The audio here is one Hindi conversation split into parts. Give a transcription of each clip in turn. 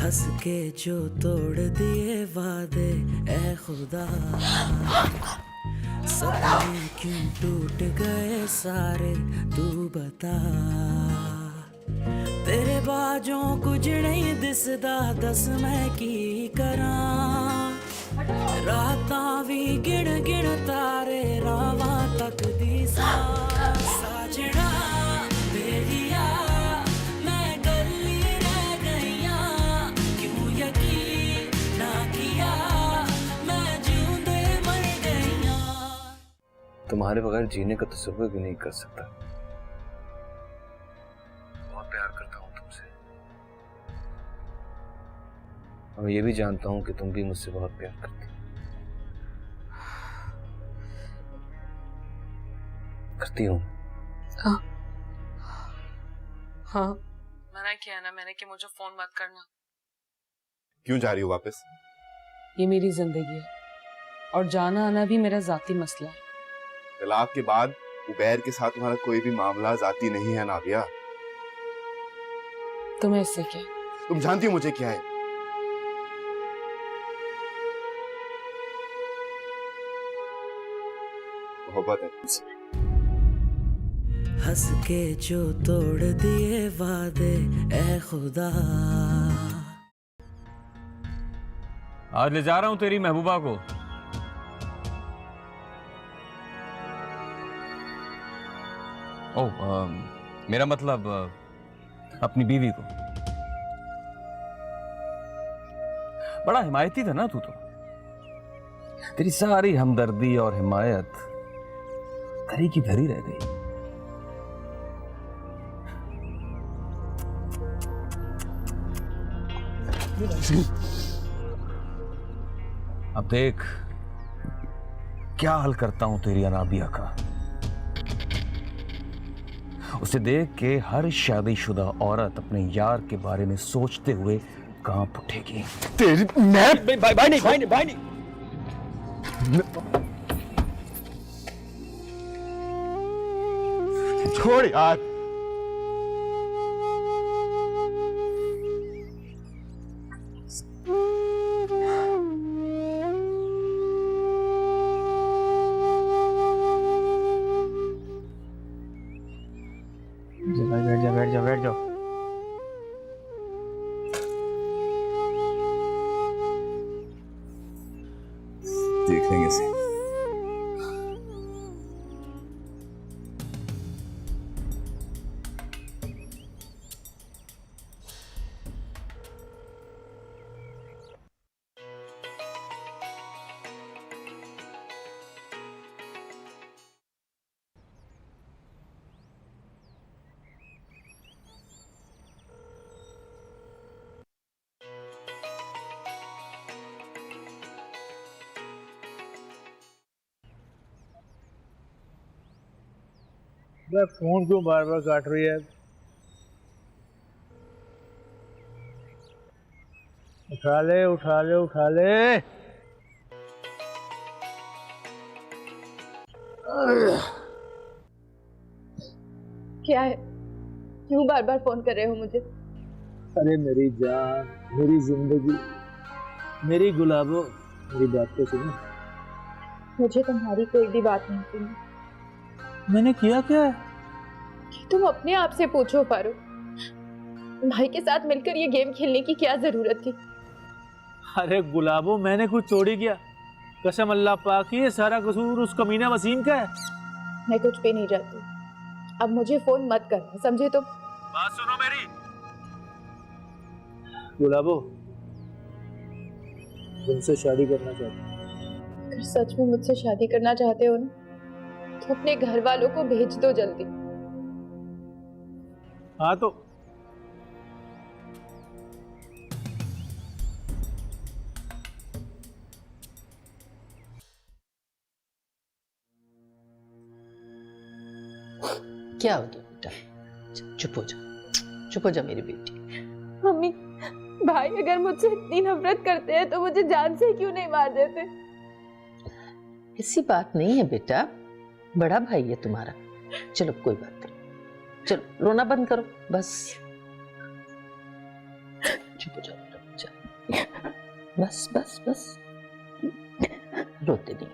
हंस के जो तोड़ दिए वादे ए खुदा, सपने क्यों टूट गए सारे तू बता। तेरे बाजों कुछ नहीं दिसदा, दस मैं की करा। रातां भी गिण गिण तारे रावां तक दी साजना बेलिया। मैं गली रह गईया, क्यों यकीन ना किया, मैं जिऊंदे मर गईया। तुम्हारे बगैर जीने का तसव्वुर भी नहीं कर सकता। बहुत प्यार करता हूं तुमसे, और ये भी जानता हूं कि तुम भी मुझसे बहुत प्यार करती हूँ। हाँ हाँ, मना किया ना मैंने कि मुझे फोन मत करना। क्यों जा रही हो वापस? ये मेरी जिंदगी है और जाना आना भी मेरा जाती मसला है। तलाक के बाद उबैर के साथ तुम्हारा कोई भी मामला जाती नहीं है नादिया। तुम्हें इससे क्या? तुम जानती हो मुझे क्या है। मोहब्बत है तुमसे। हंस के जो तोड़ दिए वादे ए खुदा। आज ले जा रहा हूं तेरी महबूबा को। मेरा मतलब अपनी बीवी को। बड़ा हिमायती था ना तू तो। तेरी सारी हमदर्दी और हिमायत धरी की धरी रह गई। अब देख क्या हल करता हूं तेरी अनाबिया का। उसे देख के हर शादीशुदा औरत अपने यार के बारे में सोचते हुए कांप उठेगी। तेरी मैं भाई नहीं। छोड़ यार। बैठ जाओ। देख लेंगे इसे। फोन क्यों बार बार काट रही है? उठा ले। क्या है? क्यों बार बार फोन कर रहे हो मुझे? अरे मेरी जान, मेरी जिंदगी, मेरी गुलाबो, मेरी बात तो सुनो। मुझे तुम्हारी कोई भी बात नहीं सुनी। मैंने किया क्या है? तुम अपने आप से पूछो फारूक, भाई के साथ मिलकर ये गेम खेलने की क्या जरूरत थी? अरे गुलाबो, मैंने कुछ चोरी किया? कसम अल्लाह पाक की, ये सारा कसूर उस कमीना वसीम का है। मैं कुछ भी नहीं जानती। अब मुझे फोन मत करना, समझे तुम? बात सुनो मेरी। गुलाबो, तुमसे शादी करना चाहती हूँ। अगर सच में मुझसे शादी करना चाहते हो ना, तो अपने घर वालों को भेज दो जल्दी। हाँ तो क्या हो गया बेटा? चुप हो जा मेरी बेटी। मम्मी, भाई अगर मुझसे इतनी नफरत करते हैं तो मुझे जान से क्यों नहीं मार देते? ऐसी बात नहीं है बेटा, बड़ा भाई है तुम्हारा। चलो कोई बात नहीं, चलो रोना बंद करो बस। चुप हो जाओ। बस बस बस, रोते नहीं।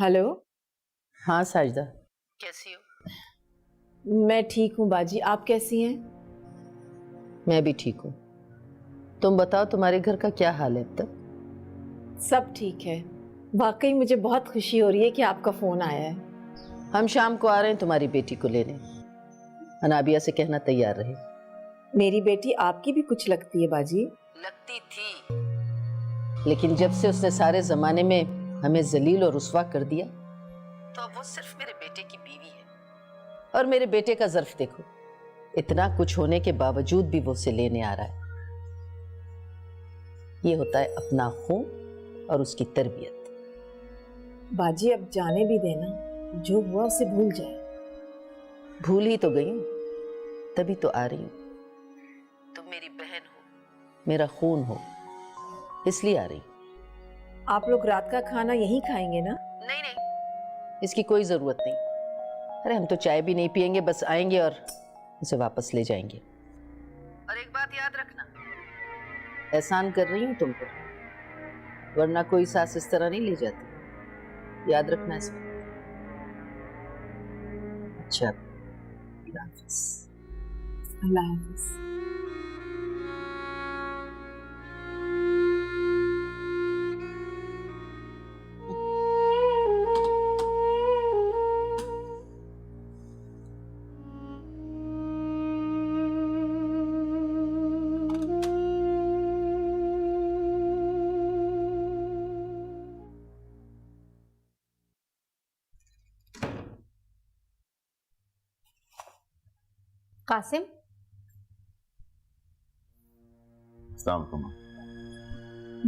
हेलो। हाँ साजदा, कैसी हो? मैं ठीक हूँ बाजी, आप कैसी हैं? मैं भी ठीक हूँ। तुम बताओ, तुम्हारे घर का क्या हाल है अब तक? सब ठीक है। वाकई मुझे बहुत खुशी हो रही है कि आपका फोन आया है। हम शाम को आ रहे हैं तुम्हारी बेटी को लेने। अनाबिया से कहना तैयार रहे। मेरी बेटी आपकी भी कुछ लगती है बाजी। लगती थी, लेकिन जब से उसने सारे जमाने में हमें जलील और रुस्वा कर दिया, तो अब वो सिर्फ मेरे बेटे की बीवी है। और मेरे बेटे का ज़र्फ देखो, इतना कुछ होने के बावजूद भी वो उसे लेने आ रहा है। ये होता है अपना खून और उसकी तरबियत। बाजी अब जाने भी देना, जो हुआ उसे भूल जाए। भूल ही तो गई हूं, तभी तो आ रही हूं। तुम मेरी बहन हो, मेरा खून हो, इसलिए आ रही हूं। आप लोग रात का खाना यहीं खाएंगे ना? नहीं नहीं, इसकी कोई जरूरत नहीं। अरे हम तो चाय भी नहीं पियेंगे, बस आएंगे और उसे वापस ले जाएंगे। और एक बात याद रखना, एहसान कर रही हूं तुम पर, वरना कोई सास इस तरह नहीं ले जाती। याद रखना इस बात। अच्छा, अल्लाह हाफिज़। अल्लाह हाफिज़। कासिम, अस्सलाम वालेकुम।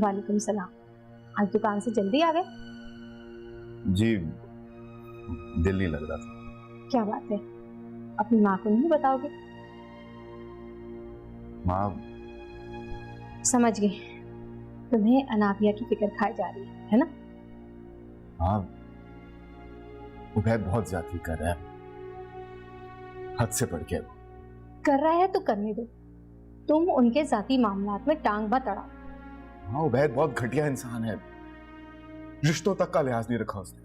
वालेकुम सलाम। आज दुकान से जल्दी आ गए? जी, दिल नहीं लग रहा था। क्या बात है, अपनी माँ को नहीं बताओगे? माँ, समझ गई, तुम्हें अनाबिया की फिक्र खाई जा रही है ना? हाँ, उबैद बहुत ज्यादती कर रहा है, हद से बढ़ के। कर रहा है तो करने दो, तुम उनके जाती मामलात में टांग मत अड़ाओ। हाँ, उबैद बहुत घटिया इंसान है, रिश्तों तक का लिहाज नहीं रखा उसने।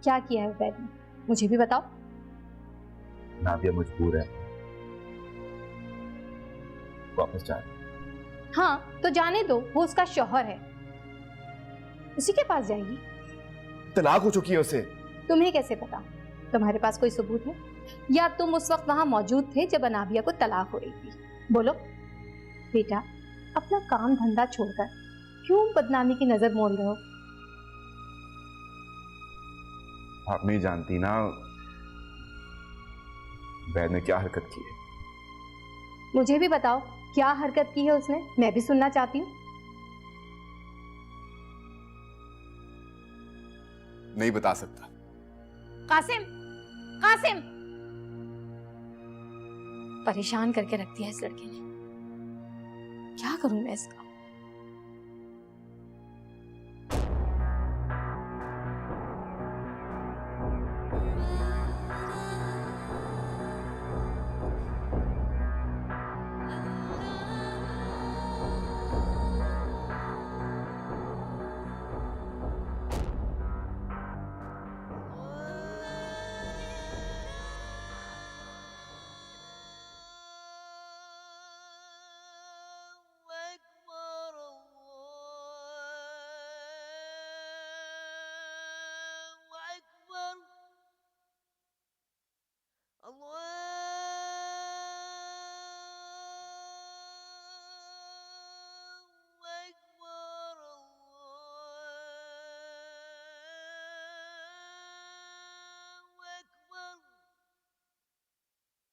क्या किया है उबैद ने, मुझे भी बताओ। नाबिया मजबूर है, वापस जाए। हाँ तो जाने दो, वो उसका शौहर है, उसी के पास जाएगी। तलाक हो चुकी है उसे। तुम्हें कैसे पता? तुम्हारे पास कोई सबूत है? या तुम उस वक्त वहां मौजूद थे जब अनाबिया को तलाक हो रही थी? बोलो बेटा, अपना काम धंधा छोड़कर क्यों बदनामी की नजर मोल रहे हो? आप नहीं जानती ना उबैद ने क्या हरकत की है। मुझे भी बताओ, क्या हरकत की है उसने, मैं भी सुनना चाहती हूँ। नहीं बता सकता। कासिम, कासिम, परेशान करके रख दिया इस लड़के ने। क्या करूं मैं इसका?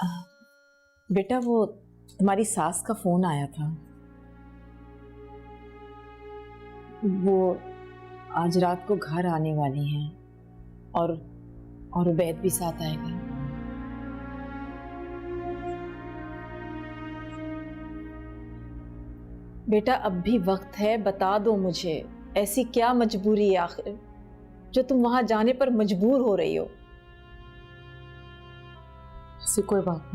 बेटा वो तुम्हारी सास का फोन आया था। वो आज रात को घर आने वाली हैं और उबैद भी साथ आएगा। बेटा अब भी वक्त है, बता दो मुझे ऐसी क्या मजबूरी है आखिर जो तुम वहां जाने पर मजबूर हो रही हो। ऐसी कोई बात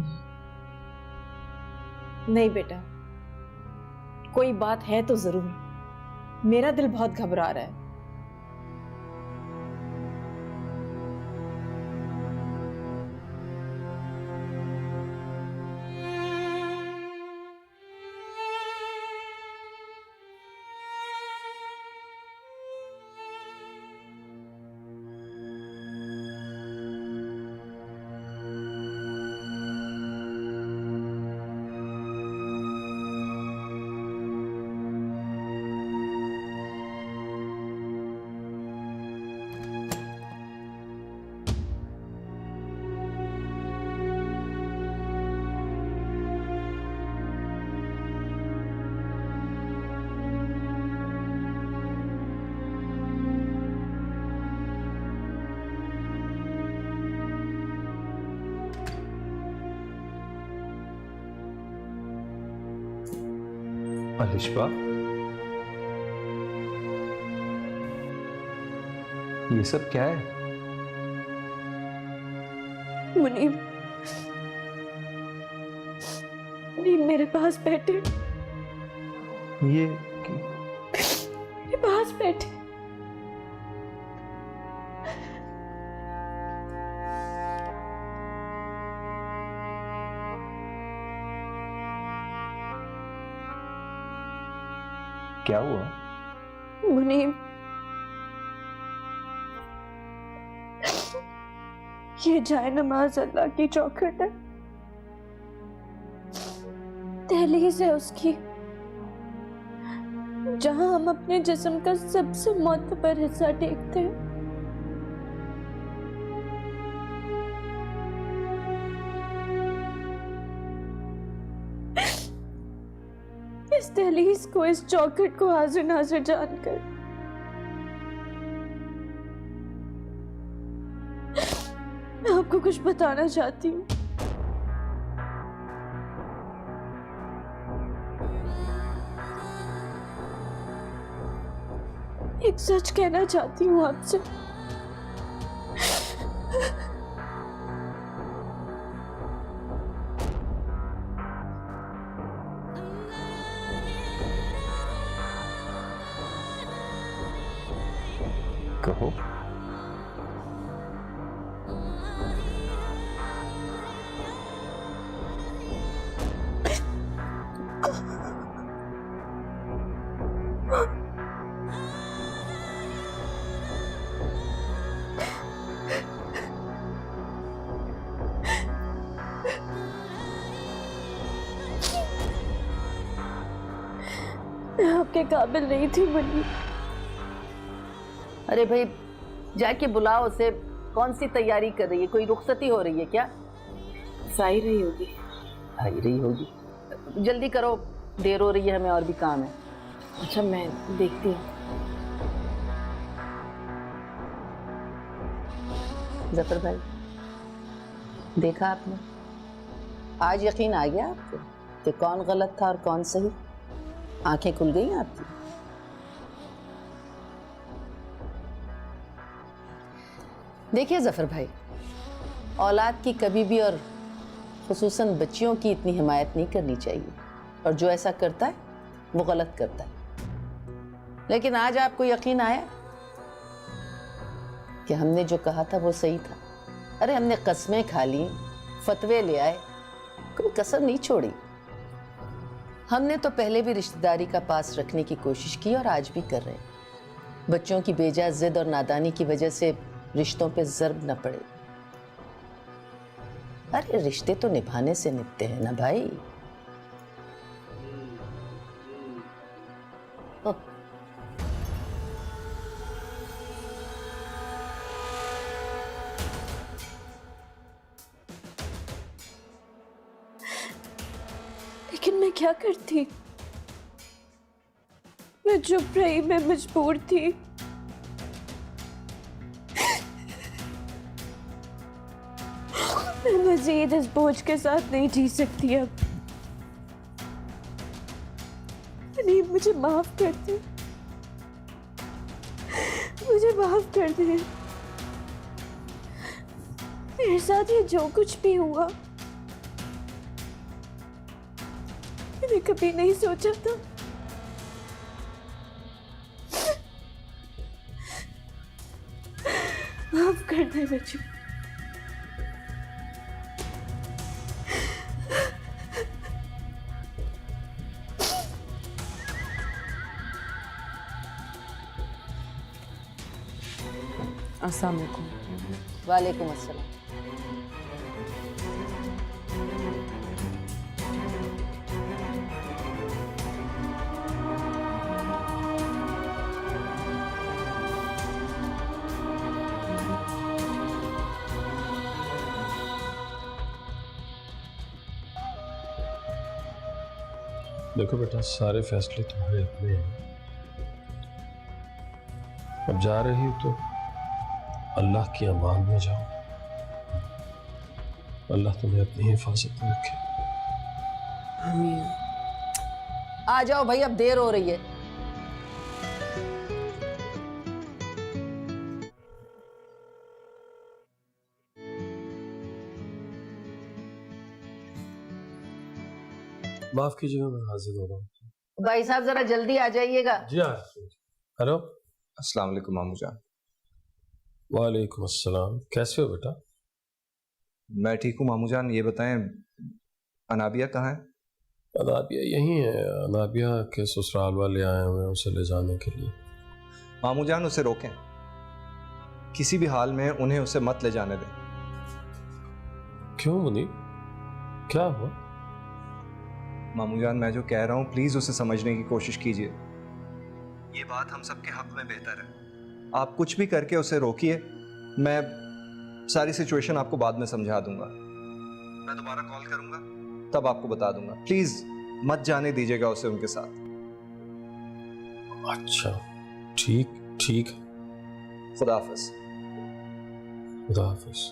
नहीं बेटा, कोई बात है तो जरूर। मेरा दिल बहुत घबरा रहा है। अलिशबा, ये सब क्या है? मुनीब, मेरे पास बैठे, ये मेरे पास बैठे। क्या हुआ? मुनीब, ये जाए नमाज अल्लाह की चौखट है, दहलीज है उसकी, जहां हम अपने जिस्म का सबसे मोतबर हिस्सा टेकते हैं। इस दहलीज को, इस चौखट को हाजिर नाजिर जानकर मैं आपको कुछ बताना चाहती हूँ। एक सच कहना चाहती हूँ आपसे। कहो। मैं आपके काबिल नहीं थी मुन्नी। अरे भाई जाके बुलाओ उसे। कौन सी तैयारी कर रही है? कोई रुखसती हो रही है क्या? साई रही होगी। आई रही होगी, जल्दी करो, देर हो रही है, हमें और भी काम है। अच्छा मैं देखती हूँ। जफर भाई, देखा आपने? आज यकीन आ गया आपको कि कौन गलत था और कौन सही? आंखें खुल गई आपकी? देखिए जफर भाई, औलाद की कभी भी और खुसूसन बच्चियों की इतनी हिमायत नहीं करनी चाहिए, और जो ऐसा करता है वो गलत करता है। लेकिन आज आपको यकीन आया कि हमने जो कहा था वो सही था। अरे हमने कस्में खा ली, फतवे ले आए, कोई कसर नहीं छोड़ी। हमने तो पहले भी रिश्तेदारी का पास रखने की कोशिश की और आज भी कर रहे हैं। बच्चों की बेजा जिद और नादानी की वजह से रिश्तों पे ज़र्ब न पड़े। अरे रिश्ते तो निभाने से निभते हैं ना भाई। क्या करती? मैं चुप रही, मैं मजबूर थी। मैं मजीद इस बोझ के साथ नहीं जी सकती अब। अनीब, मुझे माफ कर दे, मुझे माफ कर दे। मेरे साथ ये जो कुछ भी हुआ, मैंने कभी नहीं सोचा था। माफ कर दे मुझे। अस्सलाम वालेकुम। वालेकुम अस्सलाम। देखो बेटा, सारे फैसले तुम्हारे अपने हैं। अब जा रही तो अल्लाह की अमान में जाओ। अल्लाह तुम्हें अपनी हिफाजत में रखे। आमीन। आ जाओ भाई, अब देर हो रही है। माफ कीजिएगा, मैं हाजिर हो रहा हूँ। भाई साहब जरा जल्दी आ जाइएगा। जी हाँ। हेलो। अस्सलाम वालेकुम मामू जान। वालेकुम अस्सलाम। कैसे हो बेटा? मैं ठीक हूँ मामू जान। ये बताएं, अनाबिया कहाँ है? अनाबिया यहीं है। अनाबिया के ससुराल वाले आए हुए हैं उसे ले जाने के लिए। मामू जान, उसे रोकें। किसी भी हाल में उन्हें उसे मत ले जाने दें। क्यों मुनीब, क्या हुआ? मामू जान, मैं जो कह रहा हूँ प्लीज उसे समझने की कोशिश कीजिए। ये बात हम सबके हक में बेहतर है। आप कुछ भी करके उसे रोकिए। मैं सारी सिचुएशन आपको बाद में समझा दूंगा। मैं दोबारा कॉल करूंगा, तब आपको बता दूंगा। प्लीज मत जाने दीजिएगा उसे उनके साथ। अच्छा, ठीक ठीक। खुदा हाफिज। खुदा हाफिज।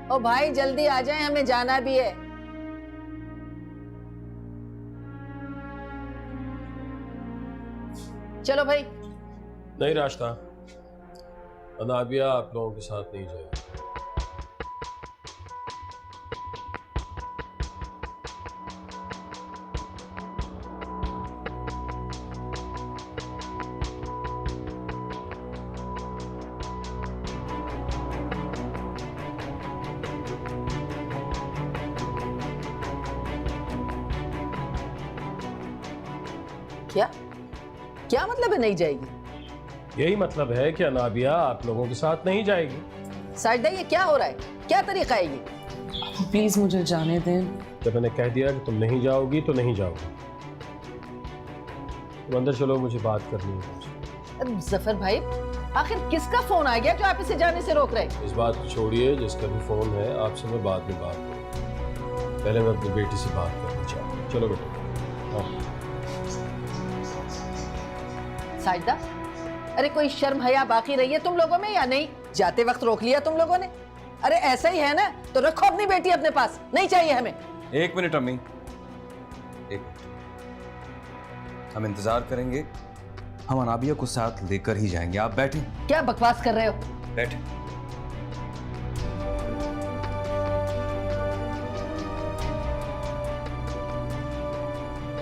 ओ भाई जल्दी आ जाएं, हमें जाना भी है। चलो भाई। नहीं रास्ता, अनाबिया आप लोगों के साथ नहीं जाएगी। क्या क्या मतलब है नहीं जाएगी? यही मतलब है कि अनाबिया आप लोगों के साथ नहीं जाएगी। साजिदा, ये क्या हो रहा है? क्या तरीका है ये? प्लीज मुझे जाने दें। जब मैंने कह दिया कि तुम नहीं जाओगी तो नहीं जाओगी। तुम अंदर चलो, मुझे बात करनी है। अब जफर भाई, आखिर किसका फोन आ गया जो आप इसे जाने से रोक रहे हैं? इस बात को छोड़िए, जिसका भी फोन है आपसे मैं बाद में बात करूँ। पहले मैं अपनी बेटी से बात करना चाहता हूँ। चलो बेटा। हाँ। साजिदा, अरे कोई शर्म हया बाकी रही है तुम लोगों में या नहीं? जाते वक्त रोक लिया तुम लोगों ने। अरे ऐसा ही है ना, तो रखो अपनी बेटी अपने पास। नहीं चाहिए हमें। एक मिनट अम्मी, एक मिनट। हम इंतजार करेंगे। हम अनाबिया को साथ लेकर ही जाएंगे। आप बैठे। क्या बकवास कर रहे हो? बैठे।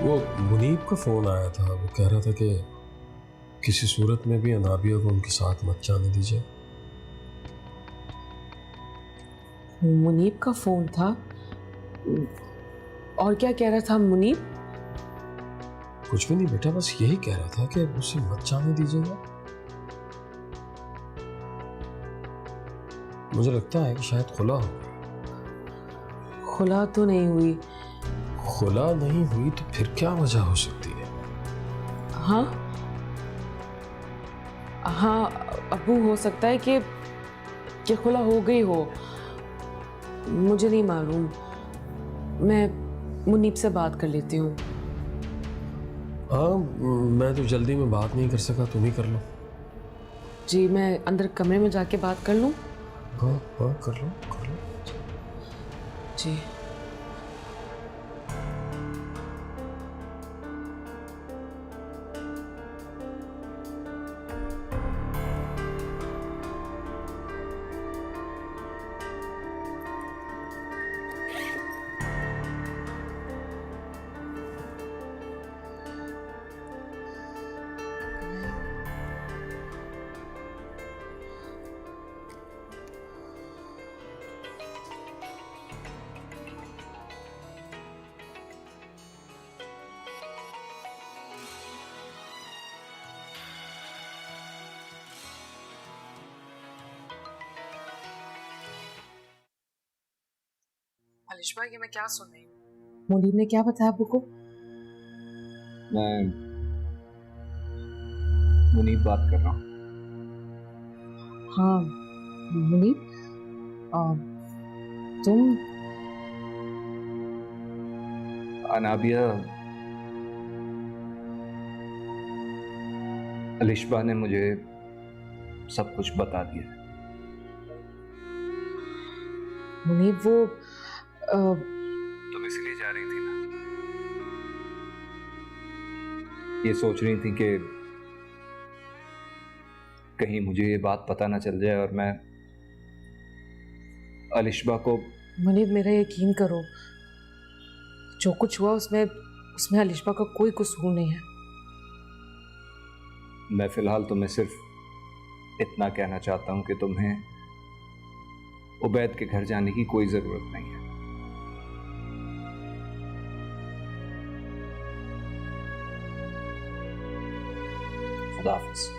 वो मुनीब का फोन आया था। वो कह रहा था कि किसी सूरत में भी अनाबिया को उनके साथ मत जाने दीजिए। मुनीब का फोन था? और क्या कह रहा था मुनीब? कुछ भी नहीं बेटा, बस यही कह रहा था कि उसे मत जाने दीजिएगा। मुझे लगता है कि शायद खुला हो गई। खुला तो नहीं हुई। खुला नहीं हुई तो फिर क्या वजह हो सकती है? हाँ, हाँ अबू, हो सकता है कि खुला हो गई हो, मुझे नहीं मालूम। मैं मुनीब से बात कर लेती हूँ। हाँ, मैं तो जल्दी में बात नहीं कर सका, तुम ही कर लो। जी, मैं अंदर कमरे में जाके बात कर लूँ? हाँ हाँ, कर लो कर लो। जी। अलिशबा, ये मैं क्या सुन रही हूँ? मुनीब ने क्या बताया अबू को? मैं मुनीब बात कर रहा हूँ। हाँ मुनीब, तुम अनाबिया, अलिशबा ने मुझे सब कुछ बता दिया। मुनीब, वो तुम इसलिए जा रही थी ना, ये सोच रही थी कि कहीं मुझे ये बात पता ना चल जाए और मैं अलिशबा को। मुनीब, मेरा यकीन करो, जो कुछ हुआ उसमें अलिशबा का कोई कसूर नहीं है। मैं फिलहाल तुम्हें सिर्फ इतना कहना चाहता हूं कि तुम्हें उबैद के घर जाने की कोई जरूरत नहीं है। खुदा हाफिज़।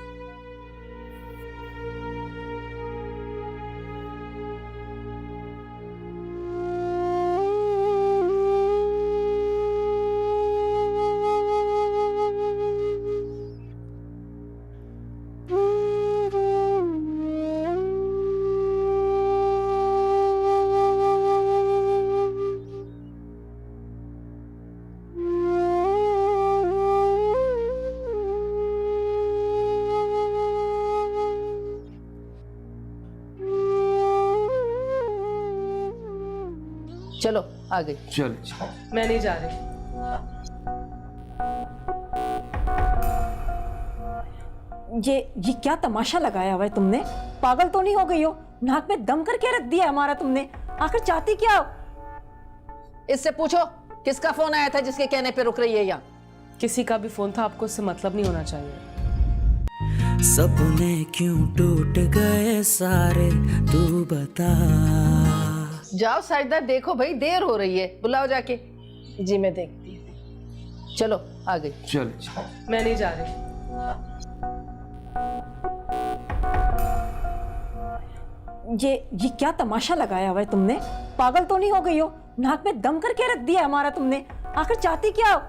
चलो आ गई। चल। मैं नहीं जा रही। ये क्या तमाशा लगाया हुआ है तुमने? पागल तो नहीं हो गई हो? नाक में दम करके रख दिया हमारा तुमने। आखिर चाहती क्या हो? इससे पूछो किसका फोन आया था जिसके कहने पे रुक रही है यहाँ? किसी का भी फोन था, आपको उससे मतलब नहीं होना चाहिए। सपने क्यों टूट गए सारे, तू बता। जाओ साजिदा, देखो भाई देर हो रही है, बुलाओ जाके। जी मैं देखती हूँ। चलो आ गई। चल। मैं नहीं जा रही। ये क्या तमाशा लगाया हुआ है तुमने? पागल तो नहीं हो गई हो? नाक में दम करके रख दिया हमारा तुमने। आखिर चाहती क्या हो?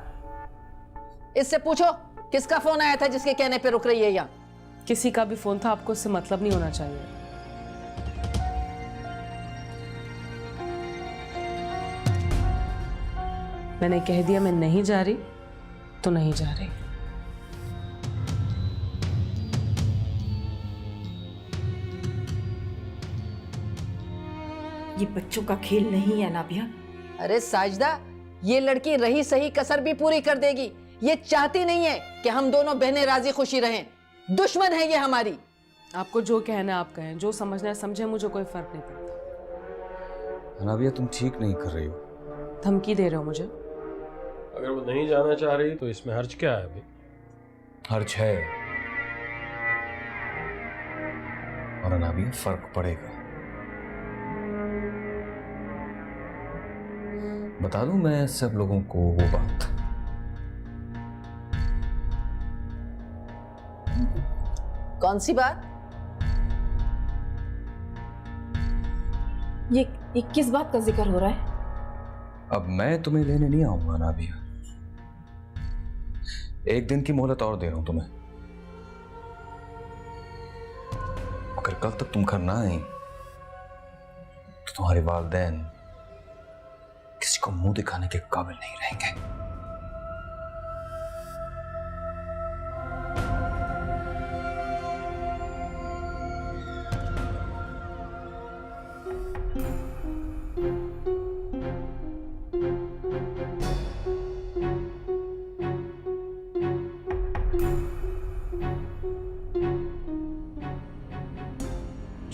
इससे पूछो किसका फोन आया था जिसके कहने पे रुक रही है यहाँ? किसी का भी फोन था, आपको उससे मतलब नहीं होना चाहिए। मैंने कह दिया मैं नहीं जा रही तो नहीं जा रही। ये बच्चों का खेल नहीं है नाबिया। अरे साजिदा, ये लड़की रही सही कसर भी पूरी कर देगी। ये चाहती नहीं है कि हम दोनों बहनें राजी खुशी रहें। दुश्मन है ये हमारी। आपको जो कहना है आप कहें, जो समझना है समझे, मुझे कोई फर्क नहीं पड़ता। अनाबिया, तुम ठीक नहीं कर रही हो। धमकी दे रहे हो मुझे? अगर वो नहीं जाना चाह रही तो इसमें हर्ज क्या है? अभी हर्ज है, और अनाबिया फर्क पड़ेगा। बता दूं मैं सब लोगों को वो बात? कौन सी बात? ये किस बात का जिक्र हो रहा है? अब मैं तुम्हें लेने नहीं आऊंगा नाबिया। एक दिन की मोहलत और दे रहा हूं तुम्हें। अगर कल तक तुम घर ना आई तो तुम्हारे वालिदैन किसी को मुंह दिखाने के काबिल नहीं रहेंगे।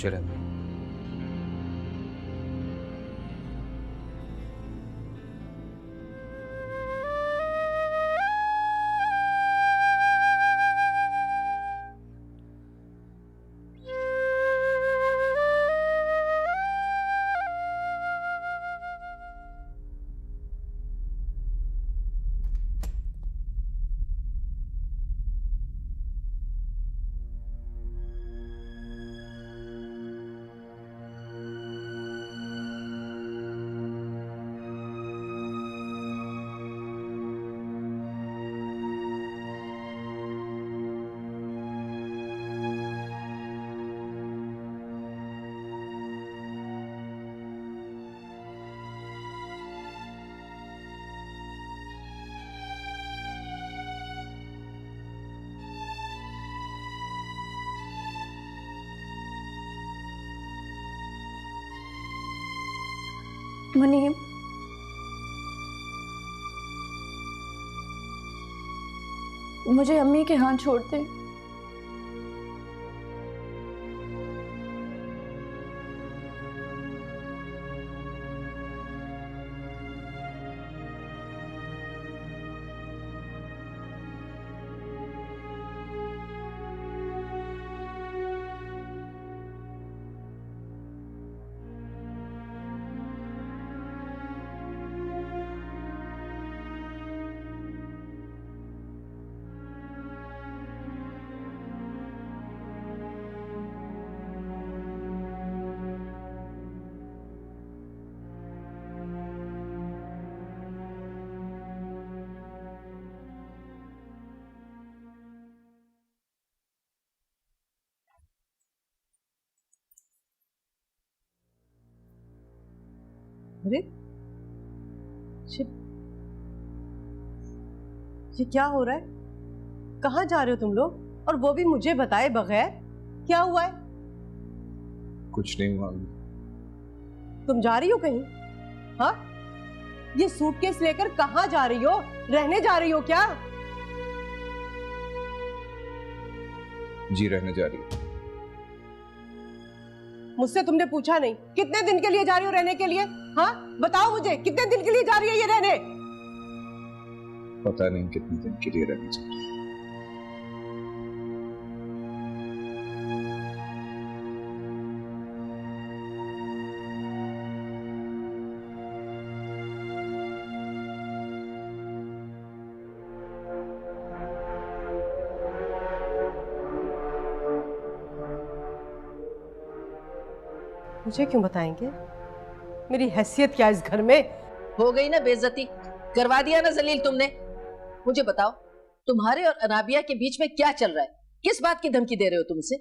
चलें। मुनीब, मुझे अम्मी के हाथ छोड़ दे। अरे ये क्या हो रहा है? कहाँ जा रहे हो तुम लोग, और वो भी मुझे बताए बगैर? क्या हुआ है? कुछ नहीं हुआ। तुम जा रही हो कहीं? हाँ, ये सूटकेस लेकर कहाँ जा रही हो? रहने जा रही हो क्या? जी रहने जा रही है। मुझसे तुमने पूछा नहीं कितने दिन के लिए जा रही हो रहने के लिए? हाँ बताओ मुझे, कितने दिन के लिए जा रही है ये रहने? पता नहीं कितने दिन के लिए रहने जा रही है। मुझे क्यों बताएंगे? मेरी हैसियत क्या इस घर में? हो गई ना बेइज्जती, करवा दिया ना जलील तुमने। मुझे बताओ, तुम्हारे और अनाबिया के बीच में क्या चल रहा है? किस बात की धमकी दे रहे हो तुम उसे?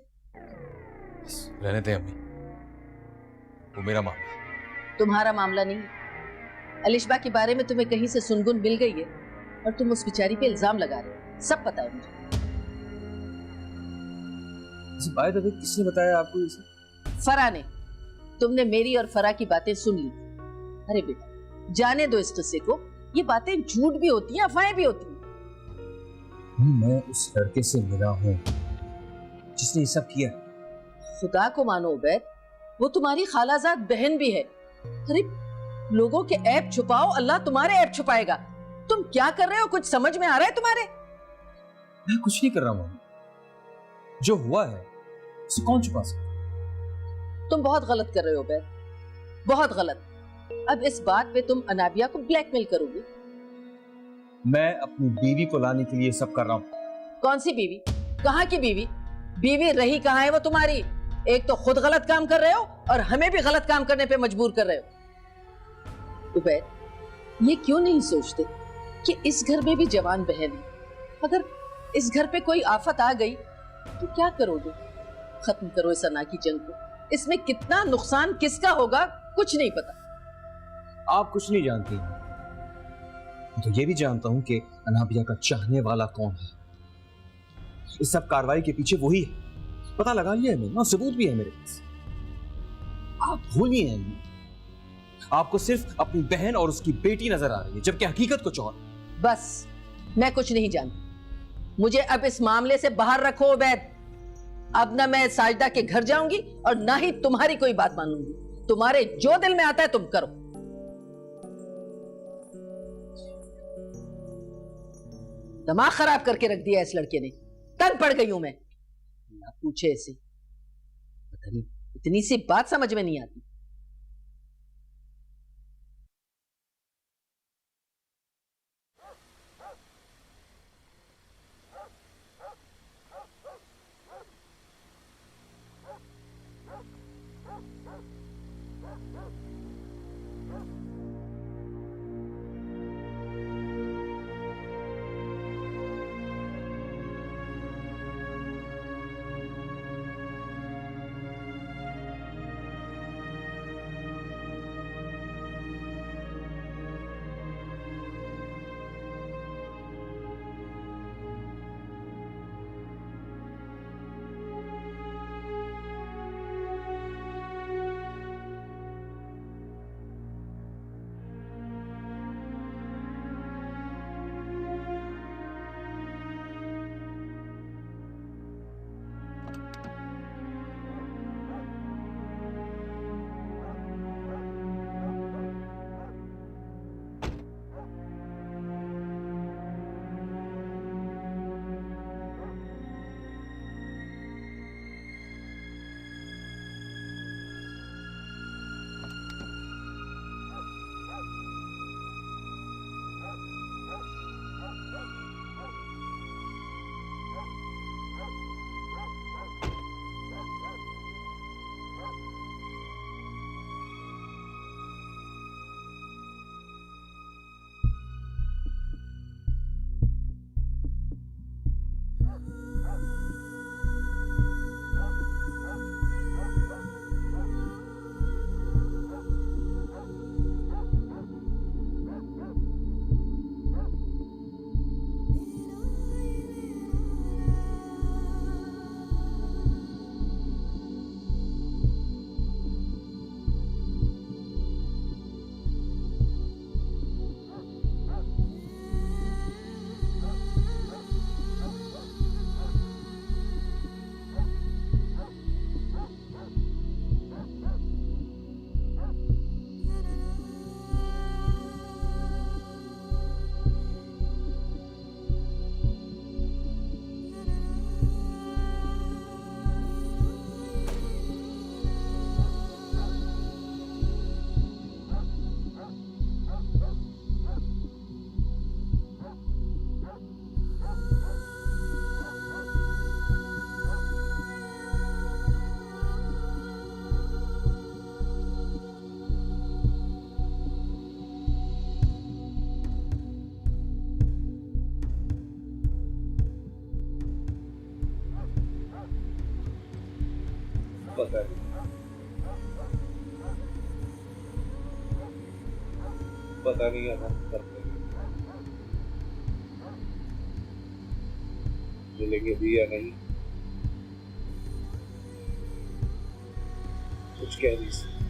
रहने दे अम्मी, वो मेरा मामला। तुम्हारा मामला नहीं है। अलिशबा के बारे में तुम्हें कहीं से सुनगुन मिल गई है और तुम उस बेचारी पे इल्जाम लगा रहे हो। सब पता है मुझे। बाय द वे, किसने बताया आपको इसे? फरा ने। तुमने मेरी और फरा की बातें सुन ली। अरे बेटा, जाने दो इस किस्से को। ये बातें झूठ भी होती हैं, अफवाहें भी होती हैं। मैं उस लड़के से मिला हूँ जिसने ये सब किया। खुदा को मानो उबैद, वो तुम्हारी खालाजाद बहन भी है। अरे लोगों के ऐब छुपाओ, अल्लाह तुम्हारे ऐब छुपाएगा। तुम क्या कर रहे हो? कुछ समझ में आ रहा है तुम्हारे? मैं कुछ नहीं कर रहा हूँ। जो हुआ है उसे कौन छुपा सकता? तुम बहुत गलत कर रहे हो उबैद, बहुत गलत। अब इस बात पे तुम अनाबिया को ब्लैकमेल करोगे। मैं अपनी बीवी को लाने के लिए सब कर रहा हूँ। कौन सी बीवी? कहाँ की बीवी? बीवी रही कहाँ है वो तुम्हारी? एक तो खुद गलत काम कर रहे हो और हमें भी गलत काम करने पे मजबूर कर रहे हो। उबैद, ये क्यों नहीं सोचते कि इस घर में भी जवान बहन है। अगर इस घर पे कोई आफत आ गई तो क्या करोगे? खत्म करो इस अना की जंग को। इसमें कितना नुकसान किसका होगा कुछ नहीं पता। आप कुछ नहीं जानती, तो ये भी जानता हूं कि अनाबिया का चाहने वाला कौन है। इस सब कार्रवाई के पीछे वही है, पता लगा लिया है मैंने और सबूत भी है मेरे पास। आप भूलिए, आपको सिर्फ अपनी बहन और उसकी बेटी नजर आ रही है, जबकि हकीकत कुछ और। बस मैं कुछ नहीं जानती, मुझे अब इस मामले से बाहर रखो उबैद। अब ना मैं साजदा के घर जाऊंगी और ना ही तुम्हारी कोई बात मानूंगी। तुम्हारे जो दिल में आता है तुम करो। दिमाग खराब करके रख दिया इस लड़के ने, तंग पड़ गई हूं मैं। ना पूछे ऐसे, पता नहीं इतनी सी बात समझ में नहीं आती। पता नहीं हम करते मिलेंगे भी या नहीं, कुछ कह नहीं सकते।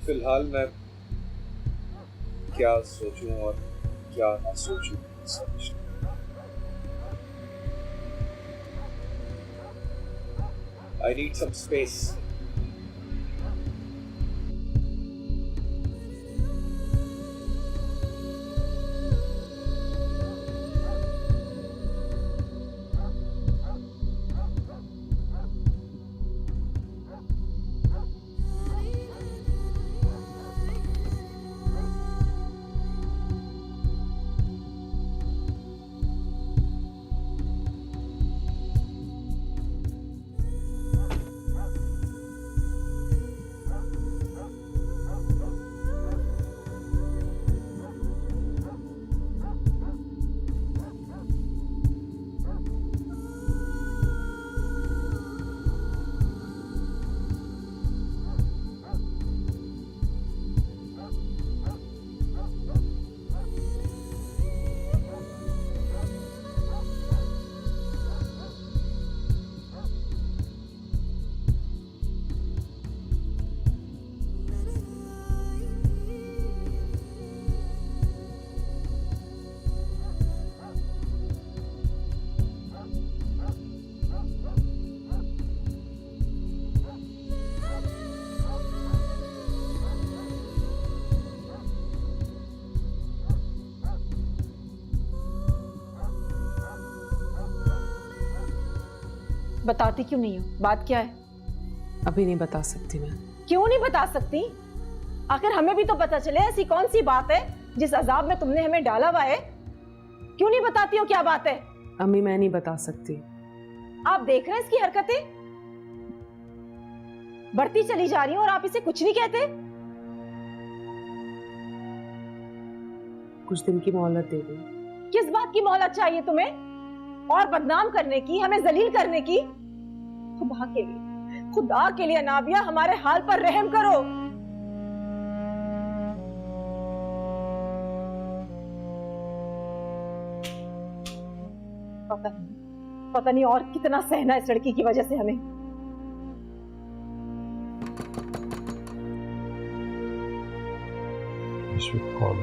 फिलहाल मैं क्या सोचूं और क्या ना सोचूं समझ। I need some space. बताती क्यों नहीं हो? बात क्या है? अभी नहीं बता सकती मैं। क्यों नहीं बता सकती? आखिर हमें भी तो पता चले ऐसी कौन सी बात है जिस अजाब में तुमने हमें डाला हुआ है। क्यों नहीं बताती हो? क्या बात है? अम्मी मैं नहीं बता सकती। आप देख रहे हैं इसकी हरकतें बढ़ती चली जा रही हैं और आप इसे कुछ नहीं कहते। कुछ दिन की मोहलत दे दो। किस बात की मोहलत चाहिए तुम्हें? और बदनाम करने की, हमें जलील करने की? खुदा के लिए अनाबिया हमारे हाल पर रहम करो। पता नहीं और कितना सहना इस लड़की की वजह से हमें। कौन?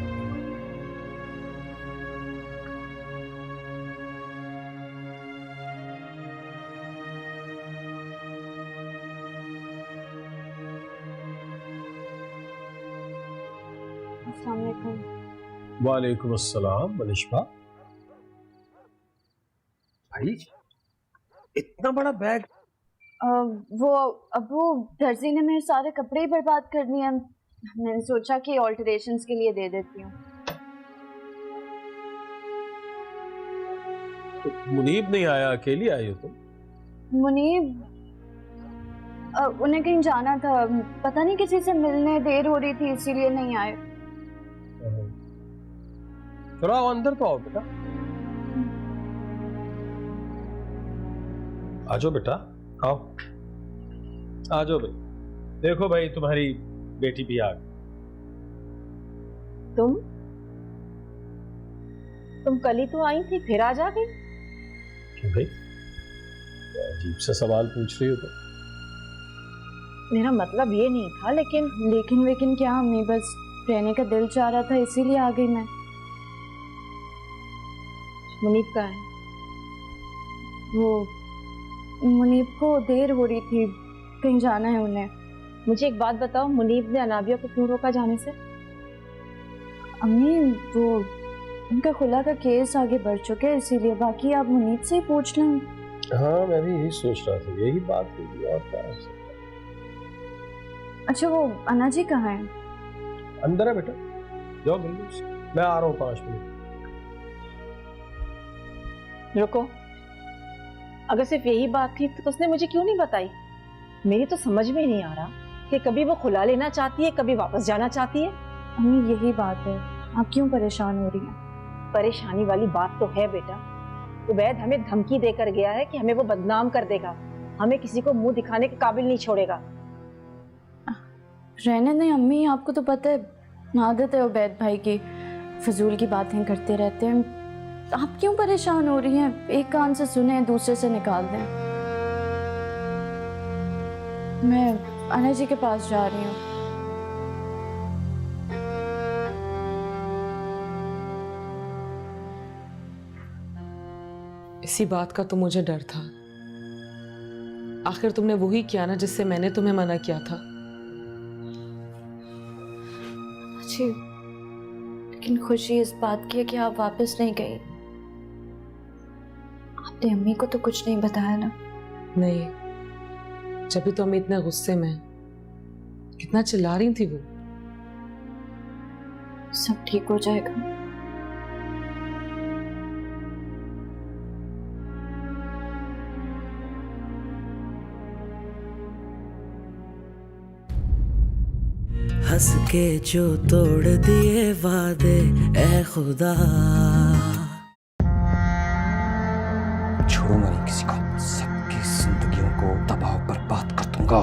वालेकुम अस्सलाम मनीषा। भाई इतना बड़ा बैग? वो अबू दर्जी ने मेरे सारे कपड़े ही बर्बाद कर दिए। मैंने सोचा कि ऑल्टरेशंस के लिए दे देती हूँ। तो मुनीब नहीं आया, अकेली आई हो तुम? मुनीब उन्हें कहीं जाना था, पता नहीं किसी से मिलने देर हो रही थी इसीलिए नहीं आए। चलो आओ अंदर तो आओ बेटा। आ जाओ बेटा, आओ आ जाओ बेटा। देखो भाई तुम्हारी बेटी भी आ गई। तुम कल ही तो आई थी, फिर आ जा गई। क्यों भाई, अजीब सा सवाल पूछ रही हो तो? मेरा मतलब ये नहीं था, लेकिन क्या अम्मी, बस रहने का दिल चाह रहा था इसीलिए आ गई मैं। मुनीब का है? वो मुनीब को देर हो रही थी, कहीं जाना है उन्हें। मुझे एक बात बताओ, मुनीब ने अनाबिया को क्यों रोका जाने से? अम्मी वो उनका खुला का केस आगे बढ़ चुका है इसीलिए। बाकी आप मुनीब से ही पूछ लें। हाँ मैं भी यही सोच रहा था, यही बात होगी और क्या हो सकता है। अच्छा वो अन्ना जी कहाँ है? अंदर है बेटा, जाओ मिल लो, मैं आ रहा हूँ 5 मिनट। रुको, अगर सिर्फ यही बात थी तो उसने मुझे क्यों नहीं बताई? मेरी तो समझ में नहीं आ रहा कि कभी वो खुला लेना चाहती है, कभी वापस जाना चाहती है। अम्मी यही बात है, आप क्यों परेशान हो रही हैं? परेशानी वाली बात तो है बेटा। उबैद हमें धमकी देकर गया है कि हमें वो बदनाम कर देगा, हमें किसी को मुंह दिखाने के काबिल नहीं छोड़ेगा। रहने दें अम्मी, आपको तो पता है आदत है उबैद भाई की, फजूल की बातें करते रहते हैं। आप क्यों परेशान हो रही हैं? एक कान से सुने दूसरे से निकाल दें। मैं अन्ना जी के पास जा रही हूँ। इसी बात का तो मुझे डर था। आखिर तुमने वही किया ना जिससे मैंने तुम्हें मना किया था। जी, लेकिन खुशी इस बात की है कि आप वापस नहीं गई। आपने अम्मी को तो कुछ नहीं बताया ना? नहीं, जब भी तो अम्मी इतना गुस्से में, कितना चिल्ला रही थी वो। सब ठीक हो जाएगा। हंस के जो तोड़ दिए वादे ए खुदा, छोड़ूंगा नहीं किसी को, सबकी जिंदगियों को तबाह बर्बाद कर दूंगा।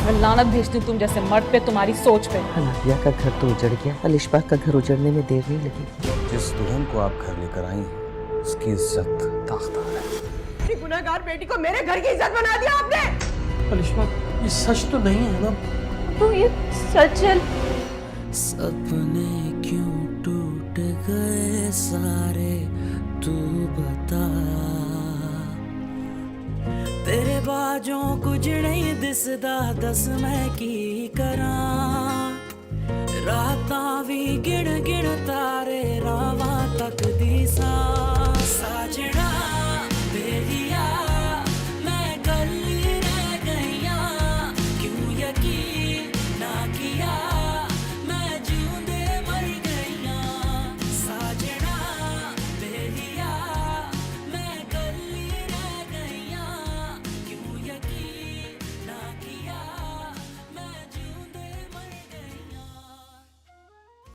मैं लानत भेजती हूँ तुम जैसे मर्द पे, तुम्हारी सोच पे। अनाबिया का घर तो उजड़ गया, अलिशबा का घर उजड़ने में देर नहीं लगी। जिस दुल्हन को आप घर लेकर आई हैं, उसकी इज्जत दागदार है। गुनहगार बेटी को मेरे घर की इज्जत बना दिया आपने। अलिशबा ये सच तो नहीं है ना? तो ये सच है। सपने क्यों टूट गए सारे, तू बता। तेरे बाजों कुछ नहीं दिसदा, दस मैं की करा। रातां भी गिण गिण तारे, रावां तक दी सा।